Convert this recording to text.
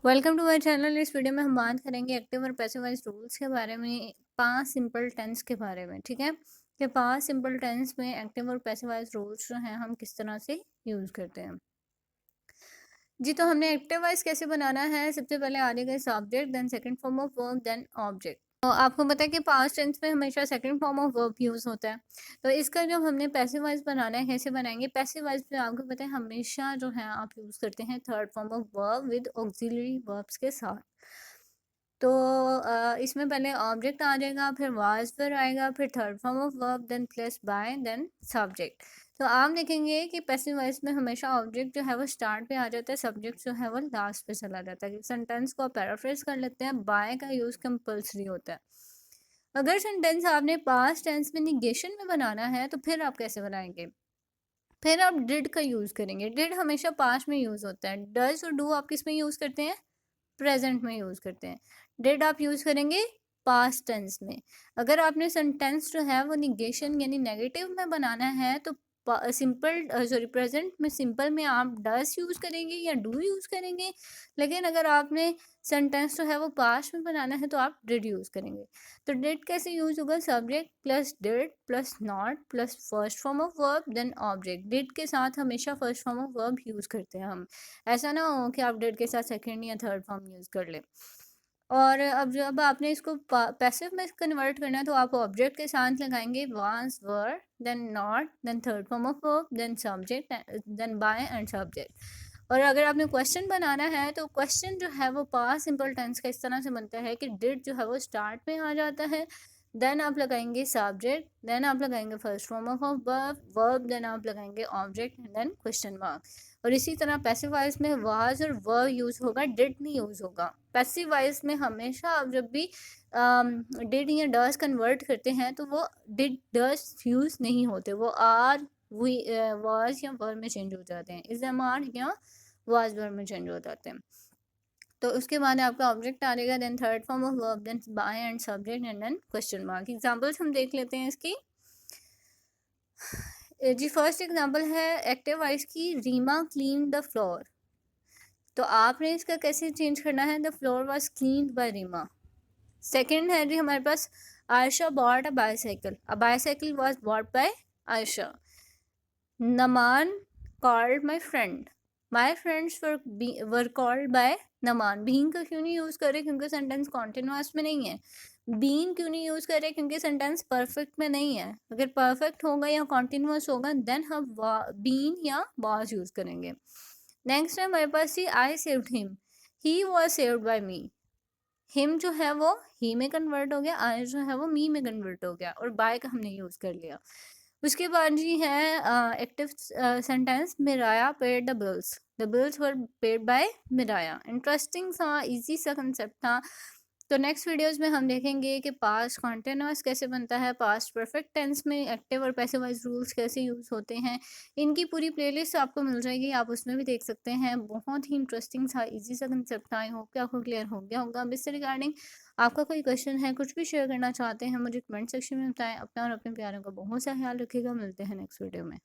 Welcome to my channel. इस video में हम बात करेंगे एक्टिव और पैसिव वॉइस रूल्स के बारे में, 5 सिंपल टेंस के बारे में। ठीक है कि 5 सिंपल टेंस में एक्टिव और पैसिव वॉइस रूल्स जो हैं हम किस तरह से यूज़ करते हैं। जी, तो हमने एक्टिव वॉइस कैसे बनाना है। सबसे पहले आ जाएगा subject, then second form of verb, then object. तो आपको पता है कि पास्ट टेंस में हमेशा second form of verb use होता है। तो इसका जो हमने पैसिव वॉइस बनाना है, कैसे बनाएंगे। पैसिव वॉइस में आपको पता है हमेशा जो है आप यूज़ करते हैं third form of verb with auxiliary verbs के साथ। तो इसमें पहले ऑब्जेक्ट आ जाएगा, फिर वाज पर आएगा, फिर third form of verb, then plus by, then subject. तो आप देखेंगे कि पैसिव वॉइस में हमेशा ऑब्जेक्ट जो है वो स्टार्ट पे आ जाता है, सब्जेक्ट जो है वो लास्ट पे चला जाता है। सेंटेंस को पैराफ्रेज कर लेते हैं, बाय का यूज़ कंपल्सरी होता है। अगर सेंटेंस आपने पास्ट टेंस में निगेशन में बनाना है तो फिर आप कैसे बनाएंगे। फिर आप डिड का यूज़ करेंगे। डिड हमेशा पास्ट में यूज़ होता है। डज और डू आप किस में यूज़ करते हैं, प्रेजेंट में यूज़ करते हैं। डिड आप यूज़ करेंगे पास्ट टेंस में। अगर आपने सेंटेंस जो है वो निगेशन यानी नेगेटिव में बनाना है तो सिंपल सॉरी प्रेजेंट में सिंपल में आप डस यूज़ करेंगे या डू यूज़ करेंगे। लेकिन अगर आपने सेंटेंस जो है वो पास्ट में बनाना है तो आप डिड यूज़ करेंगे। तो डिड कैसे यूज़ होगा, subject plus did plus not plus first form of verb then object. Did के साथ हमेशा first form of verb use करते हैं हम। ऐसा ना हो कि आप डिड के साथ सेकंड या थर्ड फॉर्म यूज़ कर लें। और अब जब आपने इसको पैसिव में कन्वर्ट करना है तो आप ऑब्जेक्ट के साथ लगाएंगे was were, then not, then third form of verb, then subject, then by and subject. और अगर आपने क्वेश्चन बनाना है तो क्वेश्चन जो है वो पास्ट सिंपल टेंस का इस तरह से बनता है कि डिड जो है वो स्टार्ट में आ जाता है, देन आप लगाएंगे सब्जेक्ट, देन आप लगाएंगे first form of verb, verb then आप लगाएंगे object and then question mark. और इसी तरह पैसिव वॉइस में वाज और वर यूज़ होगा, डिड नहीं यूज़ होगा। पैसिव वॉइस में हमेशा आप जब भी डिड या डस कन्वर्ट करते हैं तो वो डिड डस यूज़ नहीं होते, वो आर वी वाज या वर में चेंज हो जाते हैं। इज एम आर या वाज वर में चेंज हो जाते हैं। तो उसके बाद आपका ऑब्जेक्ट आ जाएगा, then third form of verb, then by and subject and then question mark. Examples हम देख लेते हैं इसकी। जी, फर्स्ट एग्जांपल है एक्टिव वॉइस की, रीमा क्लीन द फ्लोर। तो आपने इसका कैसे चेंज करना है, the floor was cleaned by Reema. Second है जी हमारे पास, Ayesha bought a bicycle, a bicycle was bought by Ayesha. Naman called my friend, my friends were called by Naman. Being का क्यों नहीं यूज़ करे, क्योंकि सेंटेंस कॉन्टिन्यूअस में नहीं है। बीन क्यों नहीं यूज़ करे, क्योंकि सेंटेंस परफेक्ट में नहीं है। अगर परफेक्ट होगा या कॉन्टिन्यूअस होगा देन हम बीन या वॉज यूज़ करेंगे। नेक्स्ट है हमारे पास he, I saved him, he was saved by me. Him जो है वो ही में कन्वर्ट हो गया, आई जो है वो मी में कन्वर्ट हो गया और बाय का हमने यूज़ कर लिया। उसके बाद जी है active sentence, मिराया paid the bills were paid by मिराया। Interesting सा इजी सा कंसेप्ट था। तो नेक्स्ट वीडियोस में हम देखेंगे कि पास्ट कॉन्टिन्यूअस कैसे बनता है, पास्ट परफेक्ट टेंस में एक्टिव और पैसिव वॉइस रूल्स कैसे यूज़ होते हैं। इनकी पूरी प्लेलिस्ट आपको मिल जाएगी, आप उसमें भी देख सकते हैं। बहुत ही इंटरेस्टिंग था, इजी सा कंसेप्ट था। आई होप कि आपको क्लियर हो गया होगा। अब इससे रिगार्डिंग आपका कोई क्वेश्चन है, कुछ भी शेयर करना चाहते हैं, मुझे कमेंट सेक्शन में बताएं। अपना और अपने प्यारों का बहुत सा ख्याल रखिएगा। मिलते हैं नेक्स्ट वीडियो में।